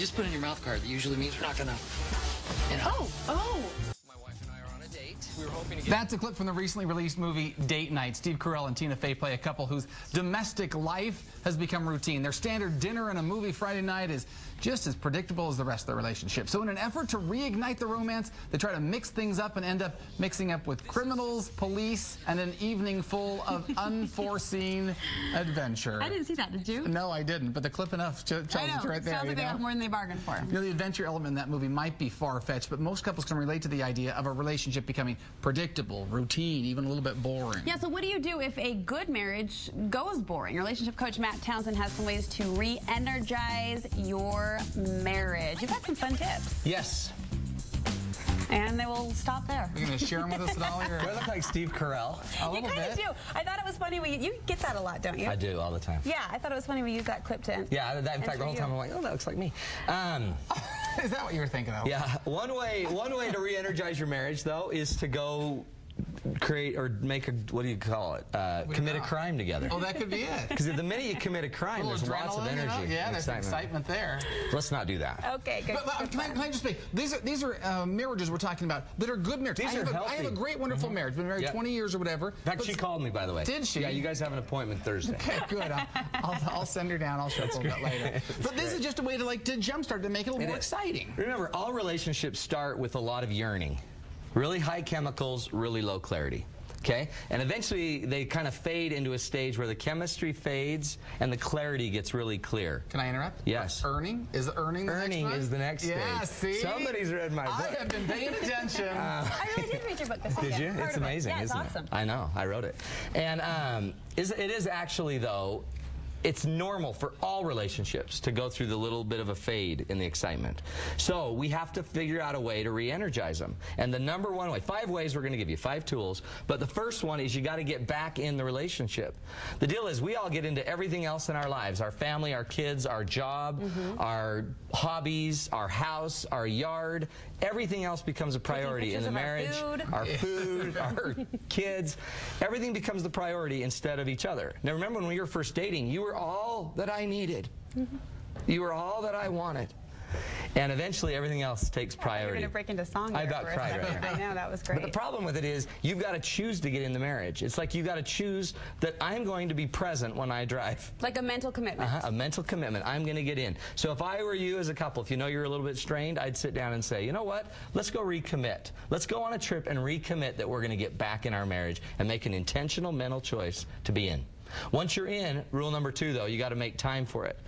You just put in your mouth guard. That usually means we're not gonna, you know. Oh. My wife and I are on a date. We were hoping to get... That's a clip from the recently released movie Date Night. Steve Carell and Tina Fey play a couple whose domestic life has become routine. Their standard dinner and a movie Friday night is just as predictable as the rest of their relationship. So in an effort to reignite the romance, they try to mix things up and end up mixing up with criminals, police, and an evening full of unforeseen adventure. I didn't see that, did you? No, I didn't, but the clip enough tells it right there. Sounds like they got more than they bargained for. You know, the adventure element in that movie might be far-fetched, but most couples can relate to the idea of a relationship becoming predictable, routine, even a little bit boring. Yeah, so what do you do if a good marriage goes boring? Relationship coach Matt Townsend has some ways to re-energize your marriage. You've got some fun tips. Yes. And they will stop there. You're going to share them with us at all? Do I look like Steve Carell? A little You kind of bit. do. I thought it was funny. You get that a lot, don't you? I do, all the time. Yeah, I thought it was funny we used that clip to Yeah, in fact, the whole time I'm like, oh, that looks like me. Is that what you were thinking of? Yeah, one way to re-energize your marriage, though, is to go create or make a, what do you call it? Commit a crime together. Oh, that could be it. Because the minute you commit a crime, there's lots of energy. You know? Yeah, and there's excitement there. Let's not do that. Okay, good. But can I just say, these are marriages we're talking about that are good marriages. These are healthy. I have a great, wonderful marriage. Been married 20 years or whatever. In fact, she called me, by the way. Did she? Yeah, you guys have an appointment Thursday. Okay, good. I'll send her down. I'll show up a little bit later. But this is just a way to jumpstart, to make it a little more exciting. Remember, all relationships start with a lot of yearning. Really high chemicals, really low clarity. Okay? And eventually they kind of fade into a stage where the chemistry fades and the clarity gets really clear. Can I interrupt? Yes. Earning? Is earning the next one? Earning is the next stage. Yeah, see? Somebody's read my book. I have been paying attention. I really did read your book this weekend. Did you? It's amazing, yeah, isn't it's awesome. it? I know. I wrote it. And it is actually, though, it's normal for all relationships to go through the little bit of a fade in the excitement. So we have to figure out a way to re-energize them. And the number one way, 5 ways we're going to give you, 5 tools. But the first one is you got to get back in the relationship. The deal is we all get into everything else in our lives, our family, our kids, our job, our hobbies, our house, our yard. Everything else becomes a priority in the marriage. Our food, our kids. Everything becomes the priority instead of each other. Now remember, when we were first dating, you were all that I needed. You were all that I wanted. And eventually everything else takes priority. You're going to break into song. I about cried right now. I know, that was great. But the problem with it is you've got to choose to get in the marriage. It's like you've got to choose that I'm going to be present when I drive. Like a mental commitment. A mental commitment. I'm going to get in. So if I were you as a couple, if you know you're a little bit strained, I'd sit down and say, you know what? Let's go recommit. Let's go on a trip and recommit that we're going to get back in our marriage and make an intentional mental choice to be in. Once you're in, rule number 2, though, you got to make time for it.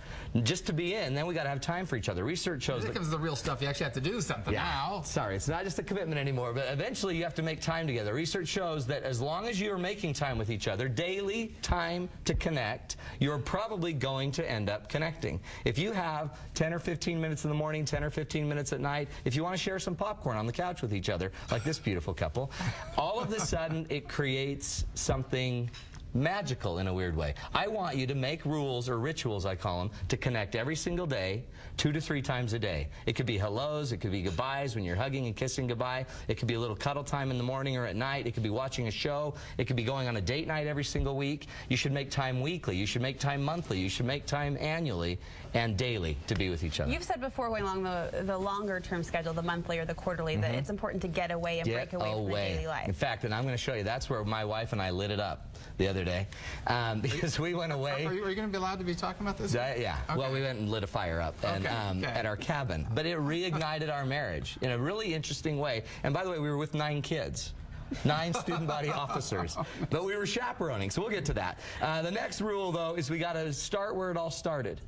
Just to be in, then we got to have time for each other. Research shows that... This is the real stuff. You actually have to do something now. Sorry, it's not just a commitment anymore, but eventually you have to make time together. Research shows that as long as you are making time with each other, daily time to connect, you're probably going to end up connecting. If you have 10 or 15 minutes in the morning, 10 or 15 minutes at night, if you want to share some popcorn on the couch with each other, like this beautiful couple, all of a sudden it creates something magical in a weird way. I want you to make rules, or rituals I call them, to connect every single day, 2 to 3 times a day. It could be hellos, it could be goodbyes when you're hugging and kissing goodbye, it could be a little cuddle time in the morning or at night, it could be watching a show, it could be going on a date night every single week. You should make time weekly, you should make time monthly, you should make time annually and daily to be with each other. You've said before, way along the longer term schedule, the monthly or the quarterly, that it's important to get away and break away from the daily life. In fact, and I'm going to show you, that's where my wife and I lit it up the other day, because we went away. Are you going to be allowed to be talking about this? Yeah. Okay. Well, we went and lit a fire up and, at our cabin. But it reignited our marriage in a really interesting way. And by the way, we were with 9 kids. 9 student body officers. But we were chaperoning, so we'll get to that. The next rule, though, is we got to start where it all started.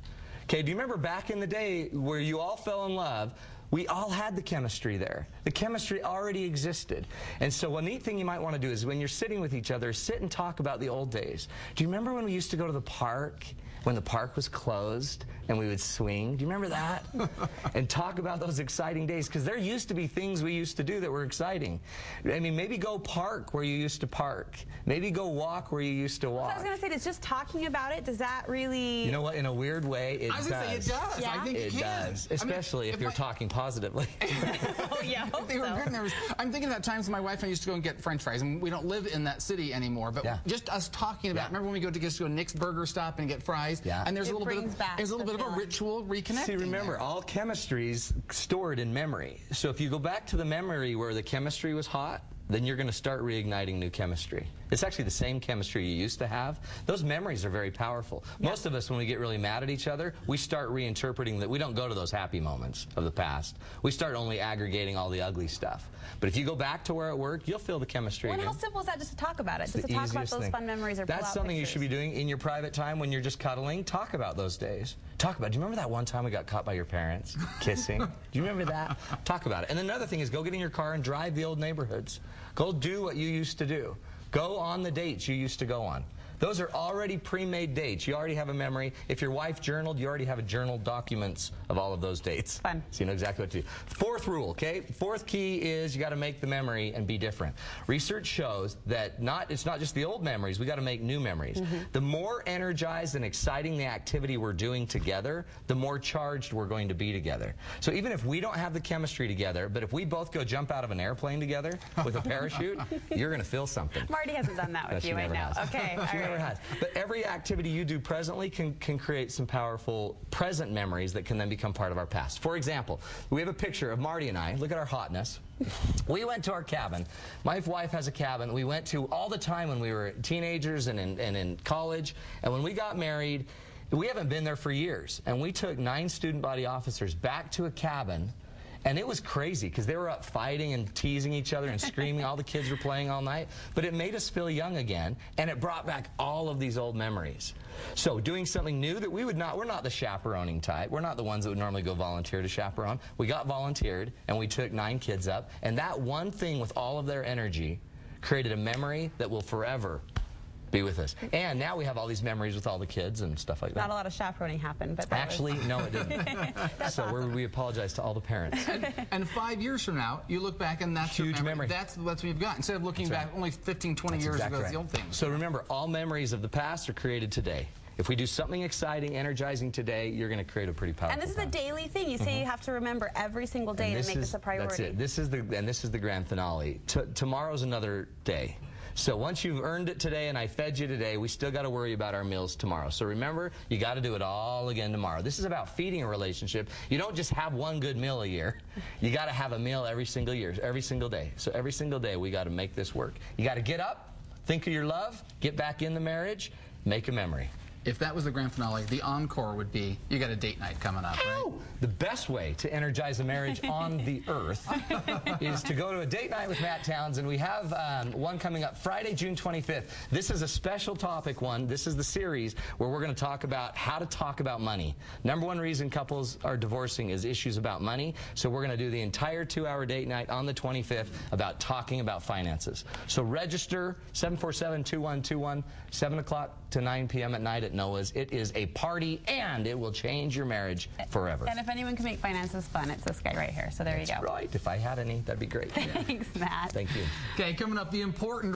Okay, do you remember back in the day where you all fell in love? We all had the chemistry there. The chemistry already existed. And so a neat thing you might want to do is when you're sitting with each other, sit and talk about the old days. Do you remember when we used to go to the park, when the park was closed, and we would swing? Do you remember that? And talk about those exciting days, because there used to be things we used to do that were exciting. I mean, maybe go park where you used to park. Maybe go walk where you used to walk. I was going to say, does just talking about it, does that really... You know what? In a weird way, it does. I was going to say, it does. Yeah? I think it does, especially if you're talking positively. Oh, yeah, I hope so. I'm thinking about times my wife and I used to go and get French fries, and we don't live in that city anymore, but just us talking about, remember when we go to Nick's Burger Stop and get fries? Yeah. And there's a little bit sort of a ritual reconnecting. See, remember, all chemistry's stored in memory. So if you go back to the memory where the chemistry was hot, then you're going to start reigniting new chemistry. It's actually the same chemistry you used to have. Those memories are very powerful. Yeah. Most of us, when we get really mad at each other, we start reinterpreting that. We don't go to those happy moments of the past. We start only aggregating all the ugly stuff. But if you go back to where it worked, you'll feel the chemistry again. How simple is that just to talk about it? Just to talk about those fun memories or pull out That's something pictures. You should be doing in your private time when you're just cuddling. Talk about those days. Talk about it. Do you remember that one time we got caught by your parents kissing? Do you remember that? Talk about it. And another thing is go get in your car and drive the old neighborhoods. Go do what you used to do. Go on the dates you used to go on. Those are already pre-made dates. You already have a memory. If your wife journaled, you already have a journal documents of all of those dates. Fun. So you know exactly what to do. Fourth rule, okay? Fourth key is you got to make the memory and be different. Research shows that it's not just the old memories. We got to make new memories. The more energized and exciting the activity we're doing together, the more charged we're going to be together. So even if we don't have the chemistry together, but if we both go jump out of an airplane together with a parachute, you're going to feel something. Marty hasn't done that with you, I know. Okay, all right. Never has. But every activity you do presently can create some powerful present memories that can then become part of our past. For example, we have a picture of Marty and I. Look at our hotness. We went to our cabin. My wife has a cabin we went to all the time when we were teenagers and in college. And when we got married, we haven't been there for years. And we took 9 student body officers back to a cabin. And it was crazy because they were up fighting and teasing each other and screaming. All the kids were playing all night. But it made us feel young again, and it brought back all of these old memories. So doing something new that we're not the chaperoning type. We're not the ones that would normally go volunteer to chaperone. We got volunteered, and we took 9 kids up. And that one thing with all of their energy created a memory that will forever be with us. And now we have all these memories with all the kids and stuff like that. Not a lot of chaperoning happened, but actually, no, it didn't. So awesome. we apologize to all the parents. And 5 years from now, you look back and that's huge your memory. That's what you've got. Instead of looking back only 15, 20 years ago, it's the old thing. So remember, all memories of the past are created today. If we do something exciting, energizing today, you're going to create a pretty powerful And this is a daily thing. You say you have to remember every single day to make this a priority. That's it. This is the grand finale. Tomorrow's another day. So once you've earned it today and I fed you today, we still got to worry about our meals tomorrow. So remember, you got to do it all again tomorrow. This is about feeding a relationship. You don't just have one good meal a year. You got to have a meal every single year, every single day. So every single day we got to make this work. You got to get up, think of your love, get back in the marriage, make a memory. If that was the grand finale, the encore would be, you got a date night coming up, right? The best way to energize a marriage on the earth is to go to a date night with Matt Townsend. We have one coming up Friday, June 25th. This is a special topic one. This is the series where we're going to talk about how to talk about money. #1 reason couples are divorcing is issues about money. So we're going to do the entire 2-hour date night on the 25th about talking about finances. So register 747-2121, 7 o'clock to 9 p.m. at night at Noah's. It is a party, and it will change your marriage forever. And if anyone can make finances fun, it's this guy right here. So there you go. Right. If I had any, that'd be great. Thanks, Matt. Thank you. Okay, coming up, the important